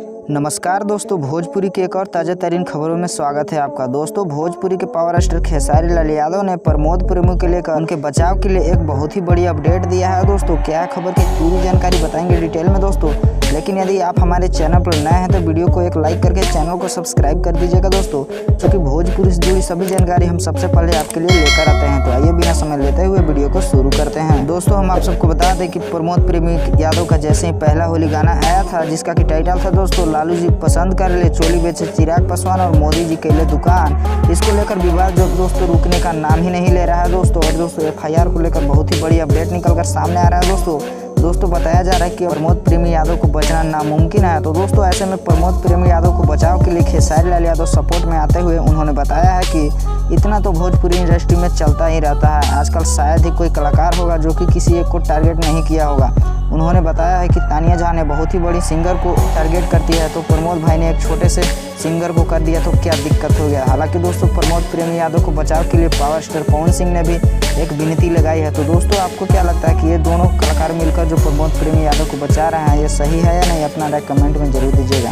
नमस्कार दोस्तों, भोजपुरी की एक और ताज़ा तरीन खबरों में स्वागत है आपका। दोस्तों, भोजपुरी के पावर स्टार खेसारी लाल यादव ने प्रमोद प्रेमी के लिए उनके बचाव के लिए एक बहुत ही बड़ी अपडेट दिया है। दोस्तों, क्या खबर की पूरी जानकारी बताएंगे डिटेल में दोस्तों। लेकिन यदि आप हमारे चैनल पर नए हैं तो वीडियो को एक लाइक करके चैनल को सब्सक्राइब कर दीजिएगा दोस्तों, क्योंकि भोजपुरी से जुड़ी सभी जानकारी हम सबसे पहले आपके लिए लेकर आते हैं। तो आइए बिना समय लेते हुए वीडियो को शुरू करते हैं। दोस्तों, हम आप सबको बता दें कि प्रमोद प्रेमी यादव का जैसे ही पहला होली गाना आया था, जिसका की टाइटल था दोस्तों लालू जी पसंद कर ले, चोली बेचे चिराग पासवान और मोदी जी के लिए दुकान। इसको लेकर विवाद जो दोस्तों रुकने का नाम ही नहीं ले रहा है दोस्तों। और दोस्तों FIR को लेकर बहुत ही बड़ी अपडेट निकलकर सामने आ रहा है दोस्तों बताया जा रहा है कि प्रमोद प्रेमी यादव को बचना नामुमकिन है। तो दोस्तों ऐसे में प्रमोद प्रेमी यादव को बचाव के लिए खेसारी लाल यादव सपोर्ट में आते हुए उन्होंने बताया है कि इतना तो भोजपुरी इंडस्ट्री में चलता ही रहता है। आजकल शायद ही कोई कलाकार होगा जो कि किसी एक को टारगेट नहीं किया होगा। उन्होंने बताया है कि तानिया झा ने बहुत ही बड़ी सिंगर को टारगेट करती है, तो प्रमोद भाई ने एक छोटे से सिंगर को कर दिया, तो क्या दिक्कत हो गया। हालांकि दोस्तों प्रमोद प्रेमी यादव को बचाव के लिए पावर स्टार पवन सिंह ने भी एक विनती लगाई है। तो दोस्तों आपको क्या लगता है कि ये दोनों कलाकार मिलकर जो प्रमोद प्रेमी यादव को बचा रहे हैं, ये सही है या नहीं? अपना राय कमेंट में जरूर दीजिएगा।